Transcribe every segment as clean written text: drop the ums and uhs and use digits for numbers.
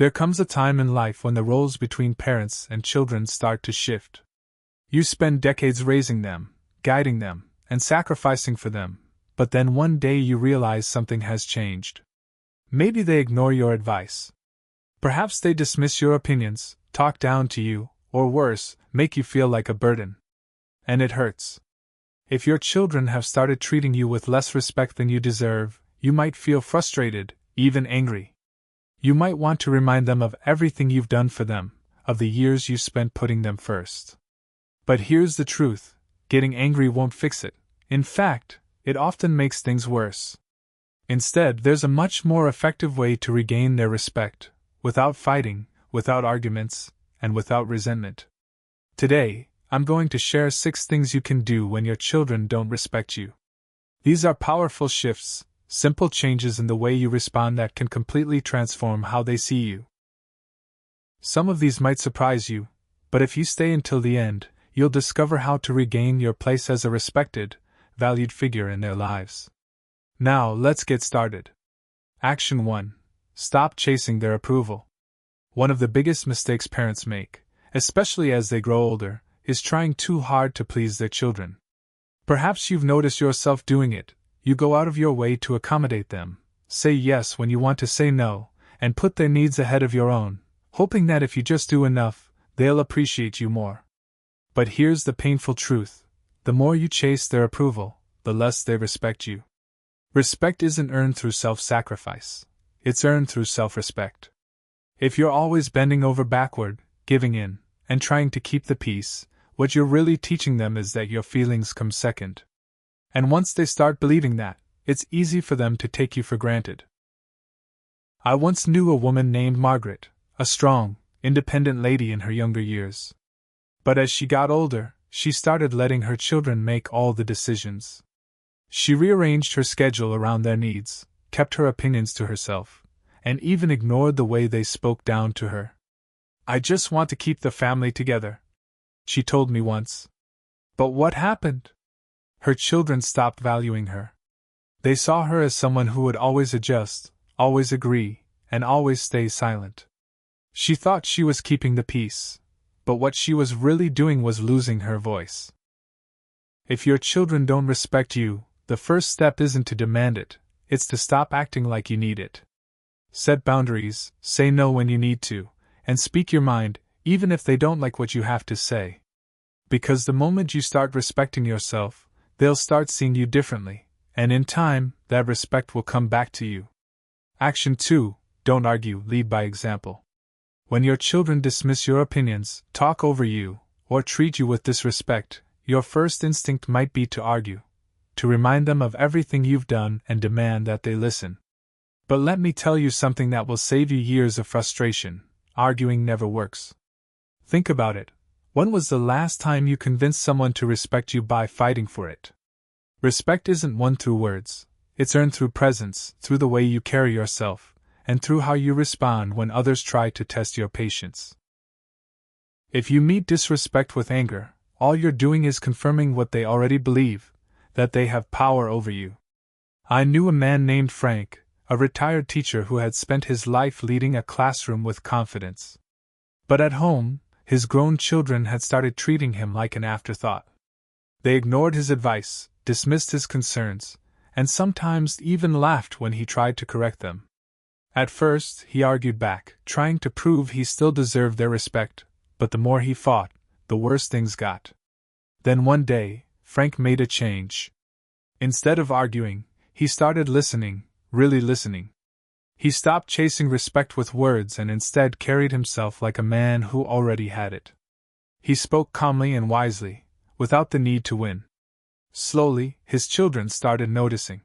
There comes a time in life when the roles between parents and children start to shift. You spend decades raising them, guiding them, and sacrificing for them, but then one day you realize something has changed. Maybe they ignore your advice. Perhaps they dismiss your opinions, talk down to you, or worse, make you feel like a burden. And it hurts. If your children have started treating you with less respect than you deserve, you might feel frustrated, even angry. You might want to remind them of everything you've done for them, of the years you spent putting them first. But here's the truth: getting angry won't fix it. In fact, it often makes things worse. Instead, there's a much more effective way to regain their respect, without fighting, without arguments, and without resentment. Today, I'm going to share 6 things you can do when your children don't respect you. These are powerful shifts, simple changes in the way you respond that can completely transform how they see you. Some of these might surprise you, but if you stay until the end, you'll discover how to regain your place as a respected, valued figure in their lives. Now, let's get started. Action 1. Stop chasing their approval. One of the biggest mistakes parents make, especially as they grow older, is trying too hard to please their children. Perhaps you've noticed yourself doing it. You go out of your way to accommodate them, say yes when you want to say no, and put their needs ahead of your own, hoping that if you just do enough, they'll appreciate you more. But here's the painful truth: the more you chase their approval, the less they respect you. Respect isn't earned through self-sacrifice. It's earned through self-respect. If you're always bending over backward, giving in, and trying to keep the peace, what you're really teaching them is that your feelings come second. And once they start believing that, it's easy for them to take you for granted. I once knew a woman named Margaret, a strong, independent lady in her younger years. But as she got older, she started letting her children make all the decisions. She rearranged her schedule around their needs, kept her opinions to herself, and even ignored the way they spoke down to her. "I just want to keep the family together," she told me once. But what happened? Her children stopped valuing her. They saw her as someone who would always adjust, always agree, and always stay silent. She thought she was keeping the peace, but what she was really doing was losing her voice. If your children don't respect you, the first step isn't to demand it, it's to stop acting like you need it. Set boundaries, say no when you need to, and speak your mind, even if they don't like what you have to say. Because the moment you start respecting yourself, they'll start seeing you differently, and in time, that respect will come back to you. Action 2. Don't argue, lead by example. When your children dismiss your opinions, talk over you, or treat you with disrespect, your first instinct might be to argue, to remind them of everything you've done and demand that they listen. But let me tell you something that will save you years of frustration: arguing never works. Think about it. When was the last time you convinced someone to respect you by fighting for it? Respect isn't won through words, it's earned through presence, through the way you carry yourself, and through how you respond when others try to test your patience. If you meet disrespect with anger, all you're doing is confirming what they already believe, that they have power over you. I knew a man named Frank, a retired teacher who had spent his life leading a classroom with confidence. But at home, his grown children had started treating him like an afterthought. They ignored his advice, dismissed his concerns, and sometimes even laughed when he tried to correct them. At first, he argued back, trying to prove he still deserved their respect, but the more he fought, the worse things got. Then one day, Frank made a change. Instead of arguing, he started listening, really listening. He stopped chasing respect with words and instead carried himself like a man who already had it. He spoke calmly and wisely, without the need to win. Slowly, his children started noticing.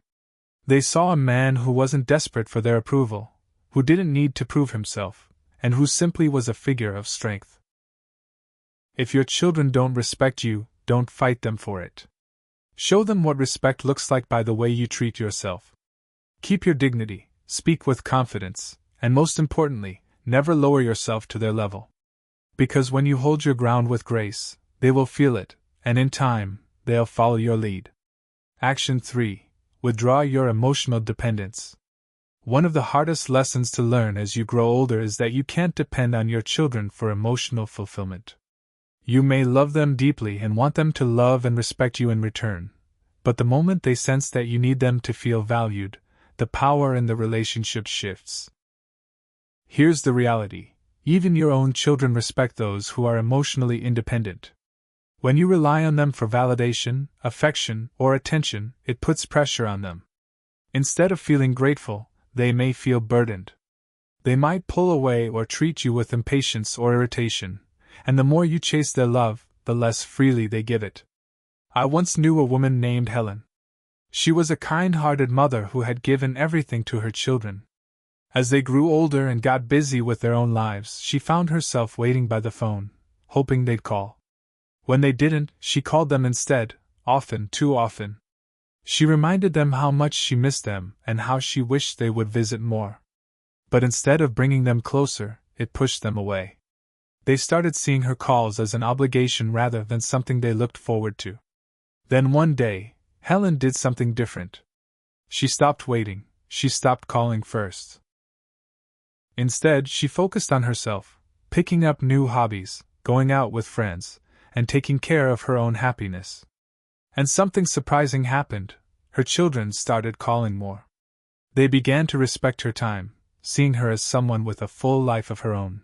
They saw a man who wasn't desperate for their approval, who didn't need to prove himself, and who simply was a figure of strength. If your children don't respect you, don't fight them for it. Show them what respect looks like by the way you treat yourself. Keep your dignity, speak with confidence, and most importantly, never lower yourself to their level. Because when you hold your ground with grace, they will feel it, and in time, they'll follow your lead. Action 3. Withdraw your emotional dependence. One of the hardest lessons to learn as you grow older is that you can't depend on your children for emotional fulfillment. You may love them deeply and want them to love and respect you in return, but the moment they sense that you need them to feel valued, the power in the relationship shifts. Here's the reality: even your own children respect those who are emotionally independent. When you rely on them for validation, affection, or attention, it puts pressure on them. Instead of feeling grateful, they may feel burdened. They might pull away or treat you with impatience or irritation, and the more you chase their love, the less freely they give it. I once knew a woman named Helen. She was a kind-hearted mother who had given everything to her children. As they grew older and got busy with their own lives, she found herself waiting by the phone, hoping they'd call. When they didn't, she called them instead, often, too often. She reminded them how much she missed them and how she wished they would visit more. But instead of bringing them closer, it pushed them away. They started seeing her calls as an obligation rather than something they looked forward to. Then one day, Helen did something different. She stopped waiting, she stopped calling first. Instead, she focused on herself, picking up new hobbies, going out with friends, and taking care of her own happiness. And something surprising happened: her children started calling more. They began to respect her time, seeing her as someone with a full life of her own.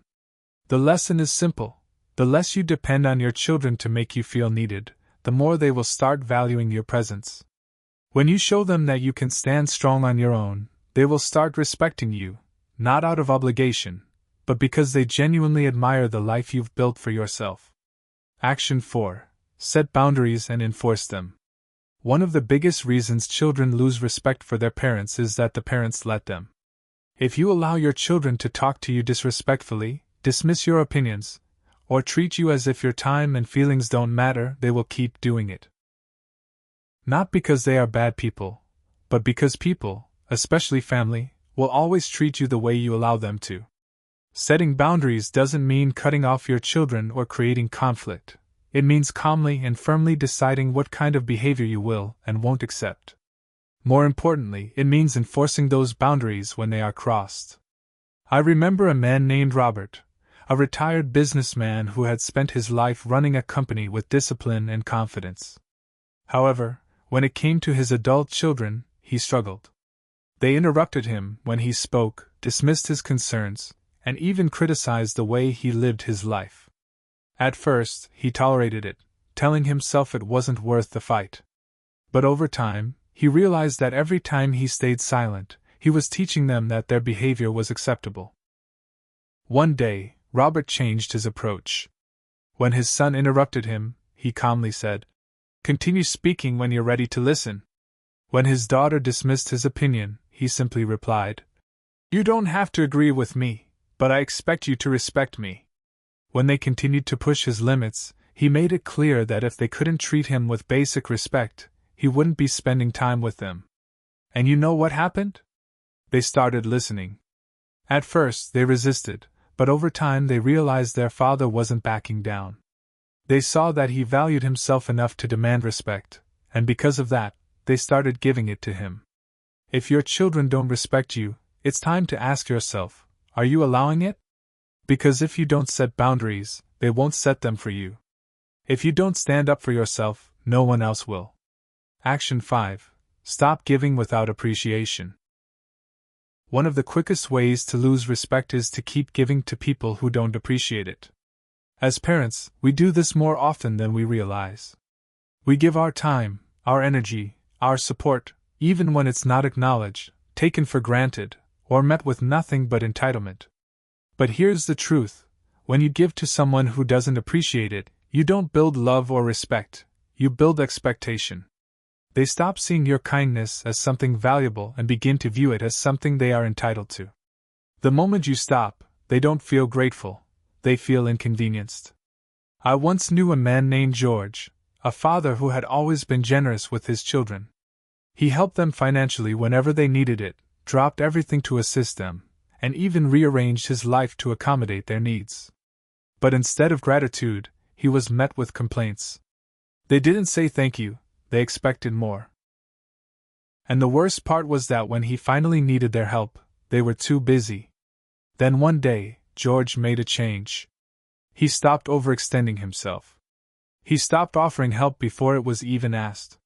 The lesson is simple: the less you depend on your children to make you feel needed, the more they will start valuing your presence. When you show them that you can stand strong on your own, they will start respecting you, not out of obligation, but because they genuinely admire the life you've built for yourself. Action 4. Set boundaries and enforce them. One of the biggest reasons children lose respect for their parents is that the parents let them. If you allow your children to talk to you disrespectfully, dismiss your opinions, or treat you as if your time and feelings don't matter, they will keep doing it. Not because they are bad people, but because people, especially family, will always treat you the way you allow them to. Setting boundaries doesn't mean cutting off your children or creating conflict. It means calmly and firmly deciding what kind of behavior you will and won't accept. More importantly, it means enforcing those boundaries when they are crossed. I remember a man named Robert, a retired businessman who had spent his life running a company with discipline and confidence. However, when it came to his adult children, he struggled. They interrupted him when he spoke, dismissed his concerns, and even criticized the way he lived his life. At first, he tolerated it, telling himself it wasn't worth the fight. But over time, he realized that every time he stayed silent, he was teaching them that their behavior was acceptable. One day, Robert changed his approach. When his son interrupted him, he calmly said, "Continue speaking when you're ready to listen." When his daughter dismissed his opinion, he simply replied, "You don't have to agree with me, but I expect you to respect me." When they continued to push his limits, he made it clear that if they couldn't treat him with basic respect, he wouldn't be spending time with them. And you know what happened? They started listening. At first, they resisted, but over time they realized their father wasn't backing down. They saw that he valued himself enough to demand respect, and because of that, they started giving it to him. If your children don't respect you, it's time to ask yourself, are you allowing it? Because if you don't set boundaries, they won't set them for you. If you don't stand up for yourself, no one else will. Action 5. Stop giving without appreciation. One of the quickest ways to lose respect is to keep giving to people who don't appreciate it. As parents, we do this more often than we realize. We give our time, our energy, our support, even when it's not acknowledged, taken for granted, or met with nothing but entitlement. But here's the truth: when you give to someone who doesn't appreciate it, you don't build love or respect, you build expectation. They stop seeing your kindness as something valuable and begin to view it as something they are entitled to. The moment you stop, they don't feel grateful, they feel inconvenienced. I once knew a man named George, a father who had always been generous with his children. He helped them financially whenever they needed it, dropped everything to assist them, and even rearranged his life to accommodate their needs. But instead of gratitude, he was met with complaints. They didn't say thank you, they expected more. And the worst part was that when he finally needed their help, they were too busy. Then one day, George made a change. He stopped overextending himself. He stopped offering help before it was even asked.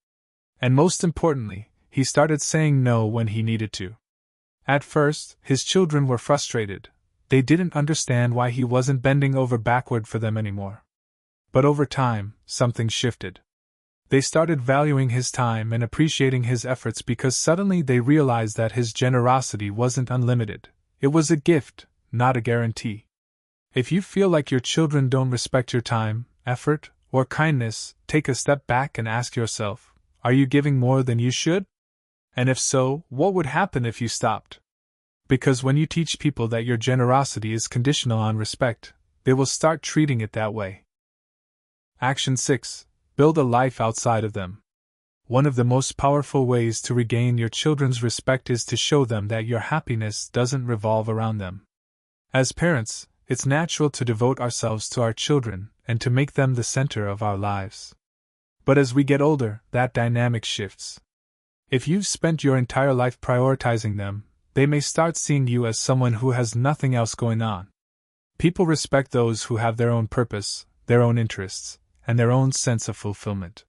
And most importantly, he started saying no when he needed to. At first, his children were frustrated. They didn't understand why he wasn't bending over backward for them anymore. But over time, something shifted. They started valuing his time and appreciating his efforts because suddenly they realized that his generosity wasn't unlimited. It was a gift, not a guarantee. If you feel like your children don't respect your time, effort, or kindness, take a step back and ask yourself, are you giving more than you should? And if so, what would happen if you stopped? Because when you teach people that your generosity is conditional on respect, they will start treating it that way. Action 6. Build a life outside of them. One of the most powerful ways to regain your children's respect is to show them that your happiness doesn't revolve around them. As parents, it's natural to devote ourselves to our children and to make them the center of our lives. But as we get older, that dynamic shifts. If you've spent your entire life prioritizing them, they may start seeing you as someone who has nothing else going on. People respect those who have their own purpose, their own interests, and their own sense of fulfillment.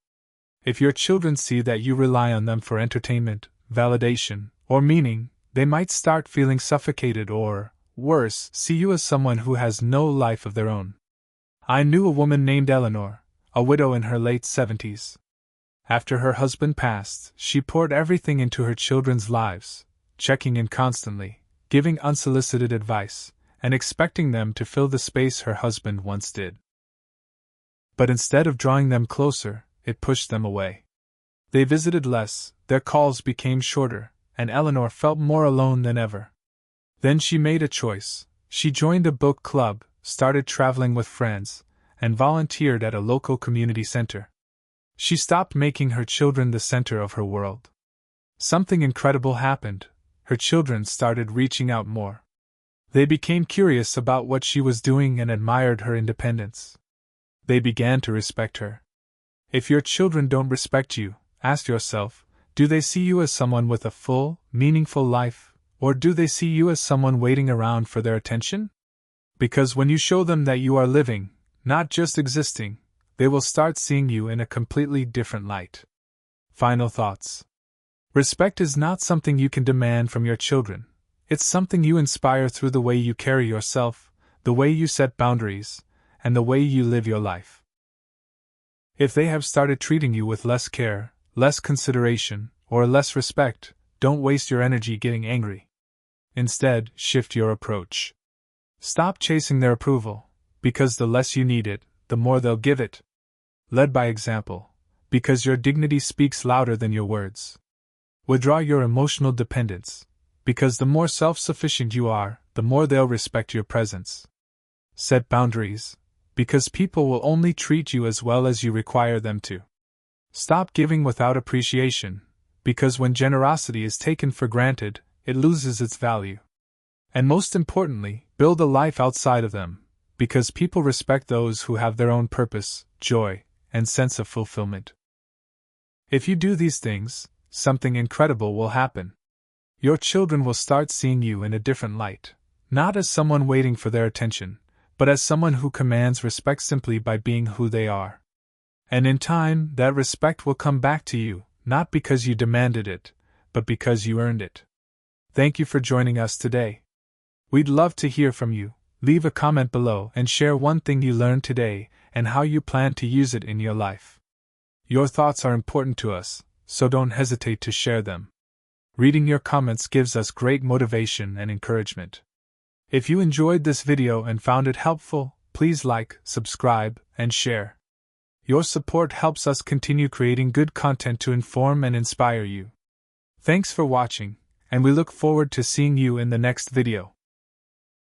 If your children see that you rely on them for entertainment, validation, or meaning, they might start feeling suffocated or, worse, see you as someone who has no life of their own. I knew a woman named Eleanor, a widow in her late 70s. After her husband passed, she poured everything into her children's lives, checking in constantly, giving unsolicited advice, and expecting them to fill the space her husband once did. But instead of drawing them closer, it pushed them away. They visited less, their calls became shorter, and Eleanor felt more alone than ever. Then she made a choice. She joined a book club, started traveling with friends, and volunteered at a local community center. She stopped making her children the center of her world. Something incredible happened. Her children started reaching out more. They became curious about what she was doing and admired her independence. They began to respect her. If your children don't respect you, ask yourself, do they see you as someone with a full, meaningful life, or do they see you as someone waiting around for their attention? Because when you show them that you are living, not just existing, they will start seeing you in a completely different light. Final thoughts. Respect is not something you can demand from your children. It's something you inspire through the way you carry yourself, the way you set boundaries, and the way you live your life. If they have started treating you with less care, less consideration, or less respect, don't waste your energy getting angry. Instead, shift your approach. Stop chasing their approval, because the less you need it, the more they'll give it. Lead by example, because your dignity speaks louder than your words. Withdraw your emotional dependence, because the more self-sufficient you are, the more they'll respect your presence. Set boundaries, because people will only treat you as well as you require them to. Stop giving without appreciation, because when generosity is taken for granted, it loses its value. And most importantly, build a life outside of them, because people respect those who have their own purpose, joy, and sense of fulfillment. If you do these things, something incredible will happen. Your children will start seeing you in a different light, not as someone waiting for their attention, but as someone who commands respect simply by being who they are. And in time, that respect will come back to you, not because you demanded it, but because you earned it. Thank you for joining us today. We'd love to hear from you. Leave a comment below and share one thing you learned today and how you plan to use it in your life. Your thoughts are important to us, so don't hesitate to share them. Reading your comments gives us great motivation and encouragement. If you enjoyed this video and found it helpful, please like, subscribe, and share. Your support helps us continue creating good content to inform and inspire you. Thanks for watching, and we look forward to seeing you in the next video.